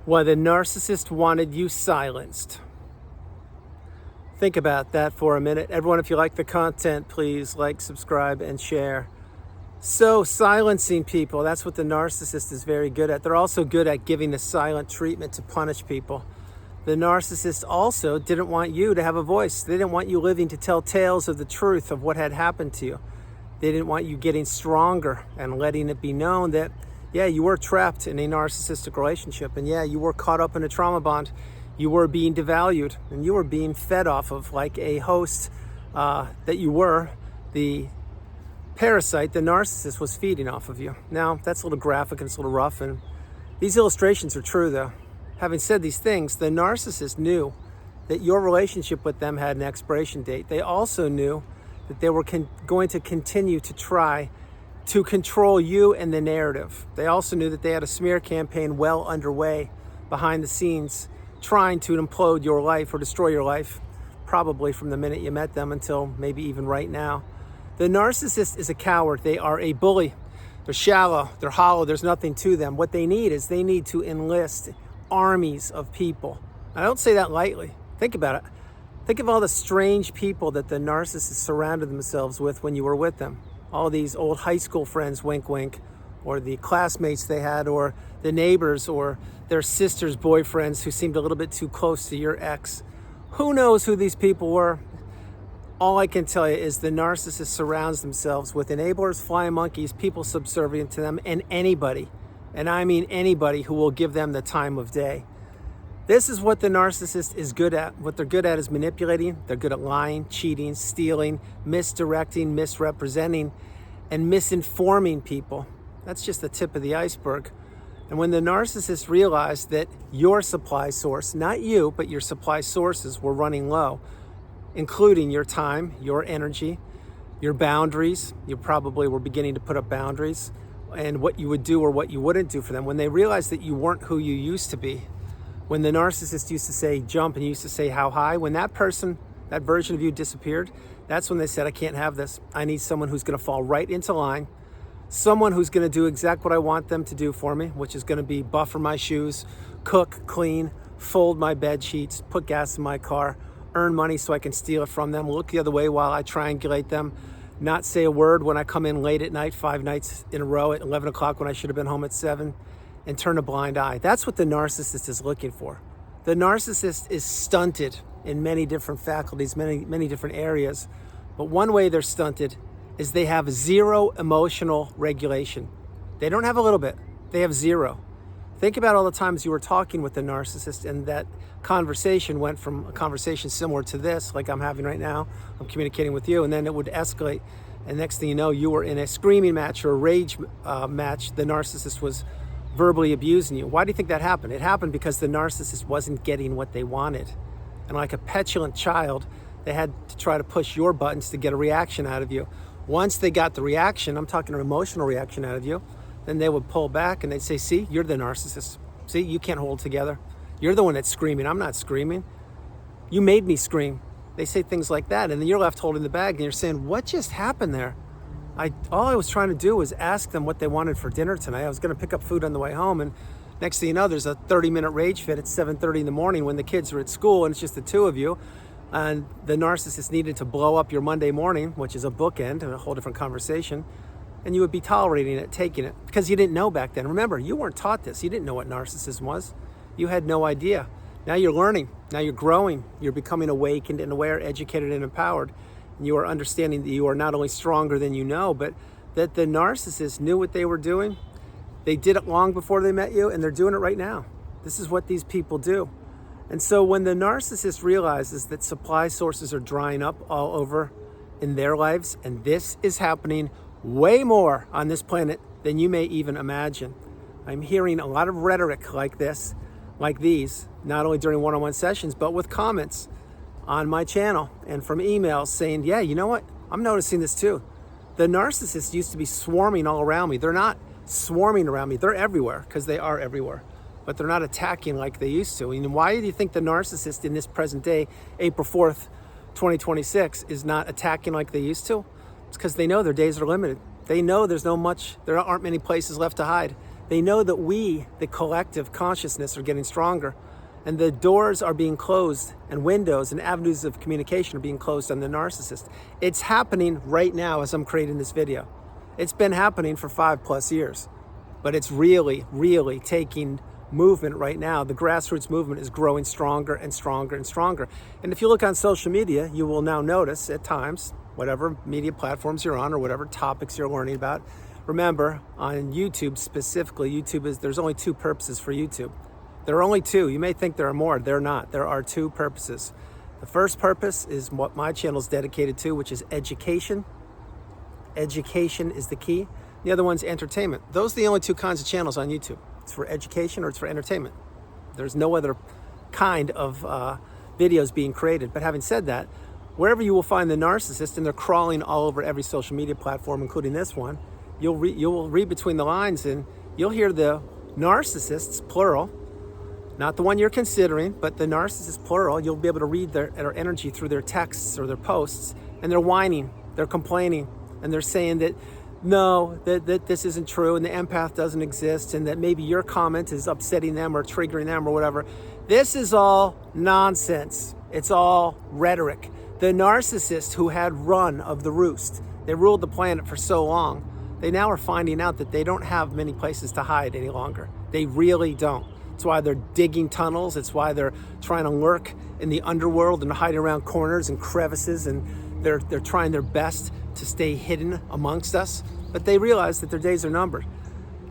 Why the narcissist wanted you silenced. Think about that for a minute. Everyone, if you like the content, please like, subscribe, and share. So silencing people, that's what the narcissist is very good at. They're also good at giving the silent treatment to punish people. The narcissist also didn't want you to have a voice. They didn't want you living to tell tales of the truth of what had happened to you. They didn't want you getting stronger and letting it be known that, yeah, you were trapped in a narcissistic relationship, and yeah, you were caught up in a trauma bond. You were being devalued, and you were being fed off of like a host that you were. The parasite, the narcissist, was feeding off of you. Now, that's a little graphic and it's a little rough, and these illustrations are true though. Having said these things, the narcissist knew that your relationship with them had an expiration date. They also knew that they were going to continue to try to control you and the narrative. They also knew that they had a smear campaign well underway behind the scenes, trying to implode your life or destroy your life, probably from the minute you met them until maybe even right now. The narcissist is a coward. They are a bully. They're shallow, they're hollow, there's nothing to them. What they need is they need to enlist armies of people. I don't say that lightly. Think about it. Think of all the strange people that the narcissists surrounded themselves with when you were with them. All these old high school friends, wink, wink, or the classmates they had, or the neighbors, or their sister's boyfriends who seemed a little bit too close to your ex. Who knows who these people were? All I can tell you is the narcissist surrounds themselves with enablers, flying monkeys, people subservient to them, and anybody, and I mean anybody, who will give them the time of day. This is what the narcissist is good at. What they're good at is manipulating. They're good at lying, cheating, stealing, misdirecting, misrepresenting, and misinforming people. That's just the tip of the iceberg. And when the narcissist realized that your supply source, not you, but your supply sources were running low, including your time, your energy, your boundaries, you probably were beginning to put up boundaries, and what you would do or what you wouldn't do for them. When they realized that you weren't who you used to be, when the narcissist used to say jump and you used to say how high, when that person, that version of you disappeared, that's when they said, I can't have this. I need someone who's going to fall right into line, someone who's going to do exactly what I want them to do for me, which is going to be buffer my shoes, cook, clean, fold my bed sheets, put gas in my car, earn money so I can steal it from them, look the other way while I triangulate them, not say a word when I come in late at night, 5 nights in a row at 11 o'clock when I should have been home at 7, and turn a blind eye. That's what the narcissist is looking for. The narcissist is stunted in many different faculties, many different areas. But one way they're stunted is they have zero emotional regulation. They don't have a little bit, they have zero. Think about all the times you were talking with the narcissist and that conversation went from a conversation similar to this, like I'm having right now, I'm communicating with you, and then it would escalate. And next thing you know, you were in a screaming match or a rage match. The narcissist was verbally abusing you. Why do you think that happened? It happened because the narcissist wasn't getting what they wanted. And like a petulant child, they had to try to push your buttons to get a reaction out of you. Once they got the reaction, I'm talking an emotional reaction out of you, then they would pull back and they'd say, see, you're the narcissist. See, you can't hold together. You're the one that's screaming. I'm not screaming. You made me scream. They say things like that, and then you're left holding the bag and you're saying, what just happened there? All I was trying to do was ask them what they wanted for dinner tonight. I was going to pick up food on the way home, and next thing you know, there's a 30-minute rage fit at 7:30 in the morning when the kids are at school and it's just the two of you. And the narcissist needed to blow up your Monday morning, which is a bookend and a whole different conversation. And you would be tolerating it, taking it, because you didn't know back then. Remember, you weren't taught this. You didn't know what narcissism was. You had no idea. Now you're learning. Now you're growing. You're becoming awakened and aware, educated and empowered. And you are understanding that you are not only stronger than you know, but that the narcissist knew what they were doing. They did it long before they met you, and they're doing it right now. This is what these people do. And so when the narcissist realizes that supply sources are drying up all over in their lives, and this is happening way more on this planet than you may even imagine. I'm hearing a lot of rhetoric like this, like these, not only during one-on-one sessions, but with comments on my channel and from emails saying, yeah, you know what? I'm noticing this too. The narcissists used to be swarming all around me. They're not swarming around me. They're everywhere, because they are everywhere. But they're not attacking like they used to. And why do you think the narcissist in this present day, April 4th, 2026, is not attacking like they used to? It's because they know their days are limited. They know there aren't many places left to hide. They know that we, the collective consciousness, are getting stronger, and the doors are being closed, and windows and avenues of communication are being closed on the narcissist. It's happening right now as I'm creating this video. It's been happening for 5+ years, but it's really, really taking movement right now. The grassroots movement is growing stronger and stronger and stronger. And if you look on social media, you will now notice at times, whatever media platforms you're on or whatever topics you're learning about, remember, on YouTube specifically, there's only two purposes for YouTube. There are only two. You may think there are more. They're not. There are two purposes. The first purpose is what my channel is dedicated to, which is education. Education is the key. The other one's entertainment. Those are the only two kinds of channels on YouTube. It's for education or it's for entertainment. There's no other kind of videos being created. But having said that, wherever you will find the narcissist, and they're crawling all over every social media platform, including this one, you'll read between the lines and you'll hear the narcissists, plural, not the one you're considering, but the narcissists, plural. You'll be able to read their energy through their texts or their posts, and they're whining, they're complaining, and they're saying that no, that this isn't true, and the empath doesn't exist, and that maybe your comment is upsetting them or triggering them or whatever. This is all nonsense. It's all rhetoric. The narcissists who had run of the roost, they ruled the planet for so long, they now are finding out that they don't have many places to hide any longer. They really don't. It's why they're digging tunnels. It's why they're trying to lurk in the underworld and hiding around corners and crevices, and they're trying their best to stay hidden amongst us. But they realize that their days are numbered.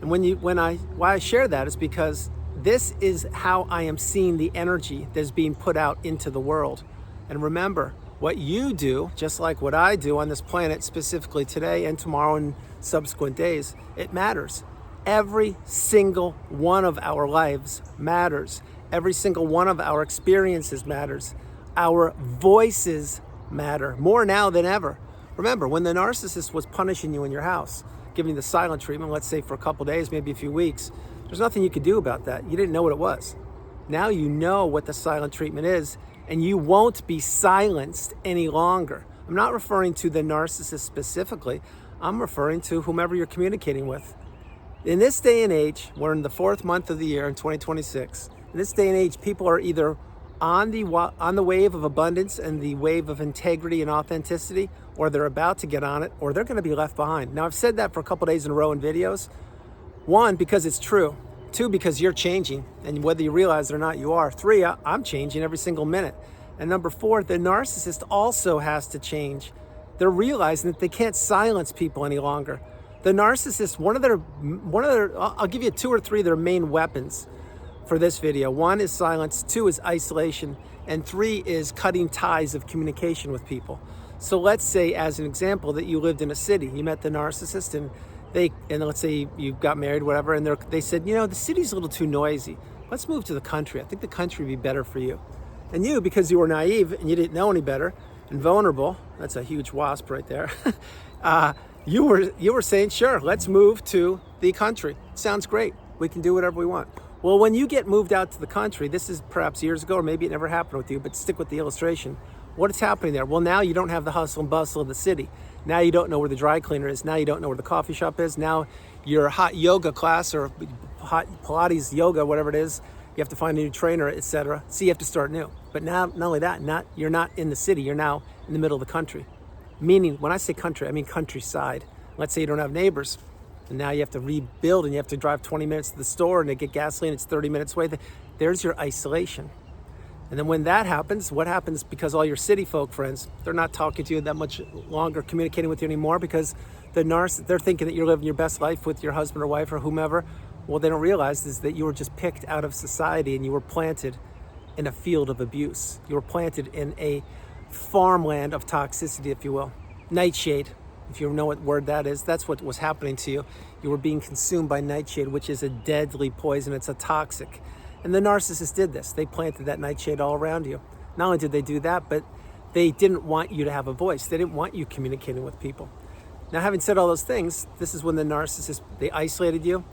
And why I share that is because this is how I am seeing the energy that's being put out into the world. And remember, what you do, just like what I do on this planet, specifically today and tomorrow and subsequent days, it matters. Every single one of our lives matters. Every single one of our experiences matters. Our voices matter more now than ever. Remember, when the narcissist was punishing you in your house, giving you the silent treatment, let's say for a couple days, maybe a few weeks, there's nothing you could do about that. You didn't know what it was. Now you know what the silent treatment is, and you won't be silenced any longer. I'm not referring to the narcissist specifically. I'm referring to whomever you're communicating with. In this day and age, we're in the 4th month of the year in 2026. In this day and age, people are either on the wave of abundance and the wave of integrity and authenticity, or they're about to get on it, or they're going to be left behind. Now, I've said that for a couple days in a row in videos. 1, because it's true. 2, because you're changing, and whether you realize it or not, you are. 3, I'm changing every single minute. And number 4, the narcissist also has to change. They're realizing that they can't silence people any longer. The narcissist, one of their, I'll give you 2 or 3 of their main weapons for this video. 1 is silence, 2 is isolation, and 3 is cutting ties of communication with people. So let's say, as an example, that you lived in a city, you met the narcissist, and let's say you got married, whatever, and they said, you know, the city's a little too noisy. Let's move to the country. I think the country would be better for you. And you, because you were naive and you didn't know any better and vulnerable, that's a huge wasp right there. You were saying, sure, let's move to the country. Sounds great. We can do whatever we want. Well, when you get moved out to the country, this is perhaps years ago, or maybe it never happened with you, but stick with the illustration. What is happening there? Well, now you don't have the hustle and bustle of the city. Now you don't know where the dry cleaner is. Now you don't know where the coffee shop is. Now your hot yoga class or hot Pilates yoga, whatever it is, you have to find a new trainer, etc. So you have to start new. But now, not only that, you're not in the city. You're now in the middle of the country. Meaning, when I say country, I mean countryside. Let's say you don't have neighbors, and now you have to rebuild, and you have to drive 20 minutes to the store, and to get gasoline, it's 30 minutes away. There's your isolation. And then when that happens, what happens? Because all your city folk friends, they're not talking to you that much longer, communicating with you anymore, because they're thinking that you're living your best life with your husband or wife or whomever. Well, they don't realize is that you were just picked out of society, and you were planted in a field of abuse. You were planted in a farmland of toxicity, if you will. Nightshade, if you know what word that is, that's what was happening to you. You were being consumed by nightshade, which is a deadly poison. It's a toxic. And the narcissist did this. They planted that nightshade all around you. Not only did they do that, but they didn't want you to have a voice. They didn't want you communicating with people. Now, having said all those things, this is when the narcissist, they isolated you.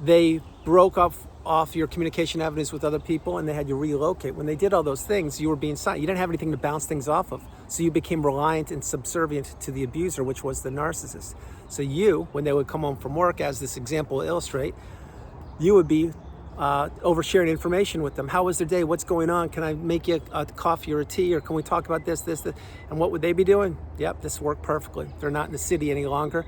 They broke off your communication avenues with other people, and they had you relocate. When they did all those things, you were being silent. You didn't have anything to bounce things off of. So you became reliant and subservient to the abuser, which was the narcissist. So you, when they would come home from work, as this example will illustrate, you would be oversharing information with them. How was their day? What's going on? Can I make you a coffee or a tea? Or can we talk about this? And what would they be doing? Yep, this worked perfectly. They're not in the city any longer.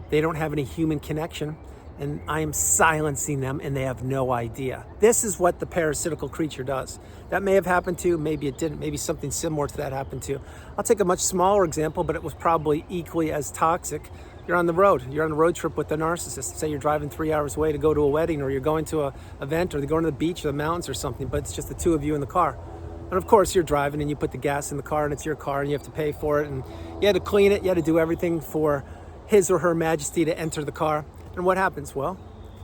They don't have any human connection. And I am silencing them and they have no idea. This is what the parasitical creature does. That may have happened to you, maybe it didn't, maybe something similar to that happened to you. I'll take a much smaller example, but it was probably equally as toxic. You're on the road trip with a narcissist. Say you're driving 3 hours away to go to a wedding, or you're going to an event, or you're going to the beach or the mountains or something, but it's just the two of you in the car. And of course you're driving and you put the gas in the car and it's your car and you have to pay for it and you had to clean it, you had to do everything for His or Her Majesty to enter the car. And what happens? Well,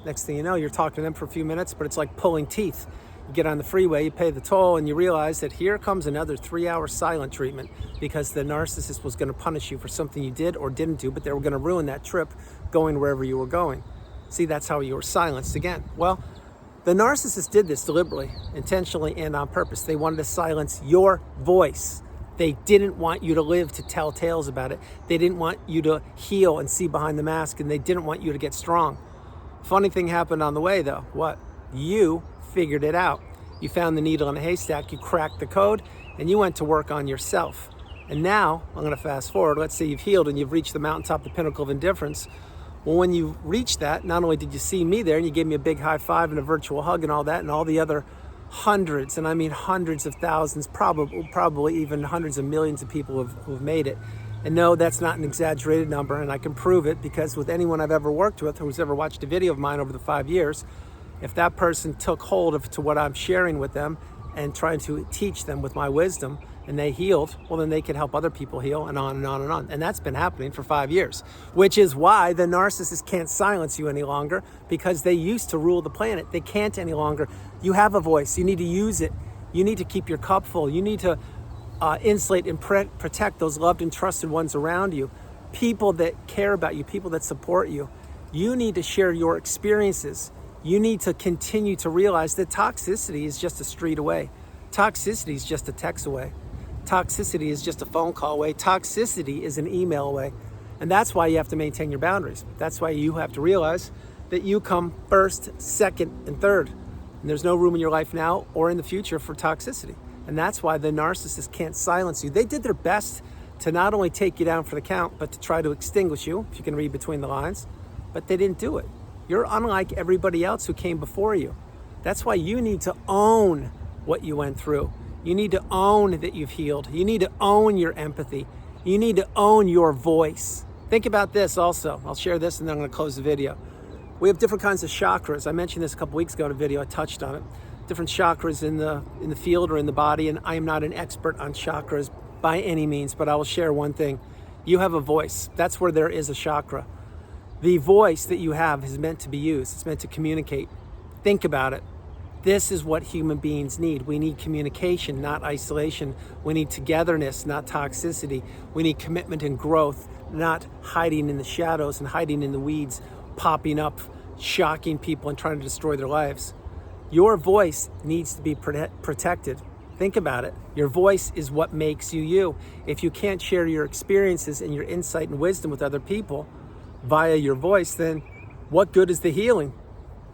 next thing you know, you're talking to them for a few minutes, but it's like pulling teeth. You get on the freeway, you pay the toll, and you realize that here comes another 3-hour silent treatment because the narcissist was going to punish you for something you did or didn't do, but they were going to ruin that trip going wherever you were going. See, that's how you were silenced again. Well, the narcissist did this deliberately, intentionally, and on purpose. They wanted to silence your voice. They didn't want you to live to tell tales about it. They didn't want you to heal and see behind the mask, and they didn't want you to get strong. Funny thing happened on the way, though. What? You figured it out. You found the needle in a haystack, you cracked the code, and you went to work on yourself. And now, I'm going to fast forward. Let's say you've healed and you've reached the mountaintop, the pinnacle of indifference. Well, when you reached that, not only did you see me there, and you gave me a big high five and a virtual hug and all that, and all the other hundreds, and I mean hundreds of thousands, probably even hundreds of millions of people who've made it. And no, that's not an exaggerated number, and I can prove it because with anyone I've ever worked with who's ever watched a video of mine over the 5 years, if that person took hold to what I'm sharing with them and trying to teach them with my wisdom, and they healed, well, then they can help other people heal, and on and on and on. And that's been happening for 5 years, which is why the narcissist can't silence you any longer, because they used to rule the planet. They can't any longer. You have a voice. You need to use it. You need to keep your cup full. You need to insulate and protect those loved and trusted ones around you, people that care about you, people that support you. You need to share your experiences. You need to continue to realize that toxicity is just a street away. Toxicity is just a text away. Toxicity is just a phone call away. Toxicity is an email away. And that's why you have to maintain your boundaries. That's why you have to realize that you come first, second, and third. And there's no room in your life now or in the future for toxicity. And that's why the narcissist can't silence you. They did their best to not only take you down for the count, but to try to extinguish you, if you can read between the lines, but they didn't do it. You're unlike everybody else who came before you. That's why you need to own what you went through. You need to own that you've healed. You need to own your empathy. You need to own your voice. Think about this also. I'll share this and then I'm going to close the video. We have different kinds of chakras. I mentioned this a couple weeks ago in a video. I touched on it. Different chakras in the field or in the body, and I am not an expert on chakras by any means, but I will share one thing. You have a voice. That's where there is a chakra. The voice that you have is meant to be used. It's meant to communicate. Think about it. This is what human beings need. We need communication, not isolation. We need togetherness, not toxicity. We need commitment and growth, not hiding in the shadows and hiding in the weeds, popping up, shocking people and trying to destroy their lives. Your voice needs to be protected. Think about it. Your voice is what makes you you. If you can't share your experiences and your insight and wisdom with other people via your voice, then what good is the healing?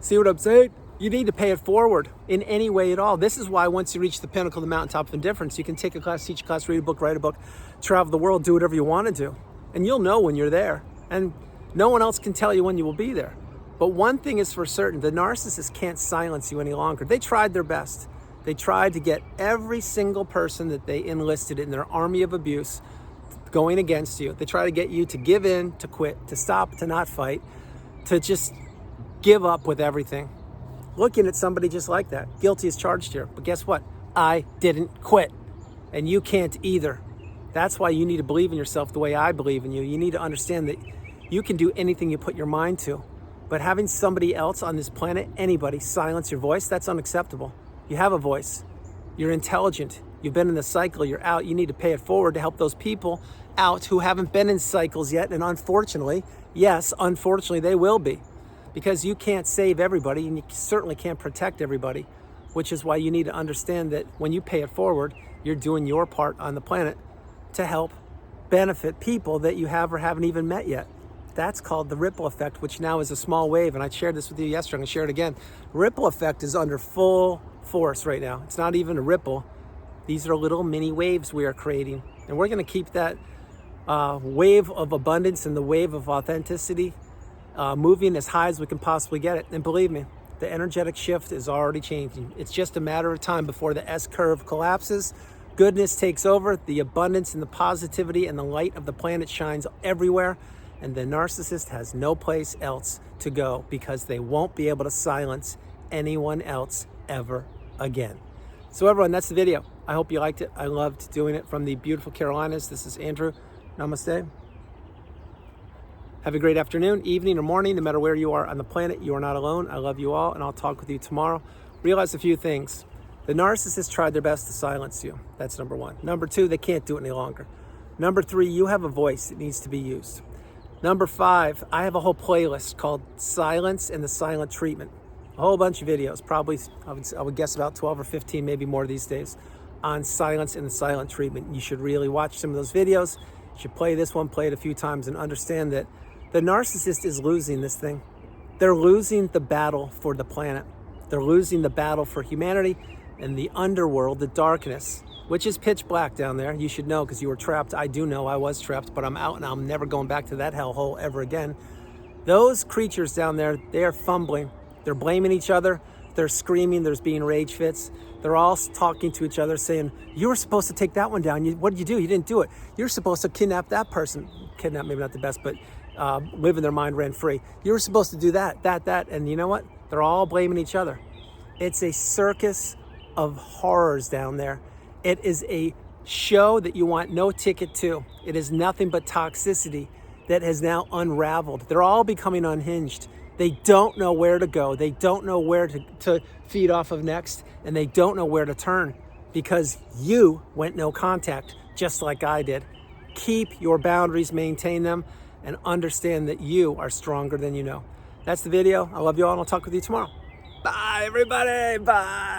See what I'm saying? You need to pay it forward in any way at all. This is why once you reach the pinnacle, the mountaintop of indifference, you can take a class, teach a class, read a book, write a book, travel the world, do whatever you want to do. And you'll know when you're there. And no one else can tell you when you will be there. But one thing is for certain, the narcissist can't silence you any longer. They tried their best. They tried to get every single person that they enlisted in their army of abuse going against you. They try to get you to give in, to quit, to stop, to not fight, to just give up with everything. Looking at somebody just like that, guilty as charged here. But guess what? I didn't quit. And you can't either. That's why you need to believe in yourself the way I believe in you. You need to understand that you can do anything you put your mind to. But having somebody else on this planet, anybody, silence your voice, that's unacceptable. You have a voice. You're intelligent. You've been in the cycle. You're out. You need to pay it forward to help those people out who haven't been in cycles yet. And unfortunately, yes, unfortunately, they will be. Because you can't save everybody and you certainly can't protect everybody, which is why you need to understand that when you pay it forward, you're doing your part on the planet to help benefit people that you have or haven't even met yet. That's called the ripple effect, which now is a small wave. And I shared this with you yesterday. I'm going to share it again. Ripple effect is under full force right now. It's not even a ripple. These are little mini waves we are creating. And we're going to keep that wave of abundance and the wave of authenticity moving as high as we can possibly get it. And believe me, the energetic shift is already changing. It's just a matter of time before the S-curve collapses. Goodness takes over, the abundance and the positivity and the light of the planet shines everywhere, and the narcissist has no place else to go because they won't be able to silence anyone else ever again. So everyone, that's the video. I hope you liked it. I loved doing it from the beautiful Carolinas. This is Andrew. Namaste. Have a great afternoon, evening, or morning, no matter where you are on the planet. You are not alone. I love you all, and I'll talk with you tomorrow. Realize a few things. The narcissists tried their best to silence you. That's number one. Number two, they can't do it any longer. Number three, you have a voice that needs to be used. Number five, I have a whole playlist called Silence and the Silent Treatment. A whole bunch of videos, probably, I would guess about 12 or 15, maybe more these days, on silence and the silent treatment. You should really watch some of those videos. You should play this one, play it a few times, and understand that the narcissist is losing this thing. They're losing the battle for the planet. They're losing the battle for humanity and the underworld, the darkness, which is pitch black down there. You should know because you were trapped. I do know I was trapped, but I'm out and I'm never going back to that hellhole ever again. Those creatures down there, they are fumbling. They're blaming each other. They're screaming. There's being rage fits. They're all talking to each other saying, you were supposed to take that one down. What did you do? You didn't do it. You're supposed to kidnap that person. Kidnap, maybe not the best, but live in their mind rent free. You were supposed to do that. And you know what? They're all blaming each other. It's a circus of horrors down there. It is a show that you want no ticket to. It is nothing but toxicity that has now unraveled. They're all becoming unhinged. They don't know where to go. They don't know where to feed off of next, and they don't know where to turn because you went no contact, just like I did. Keep your boundaries, maintain them, and understand that you are stronger than you know. That's the video. I love you all, and I'll talk with you tomorrow. Bye, everybody. Bye.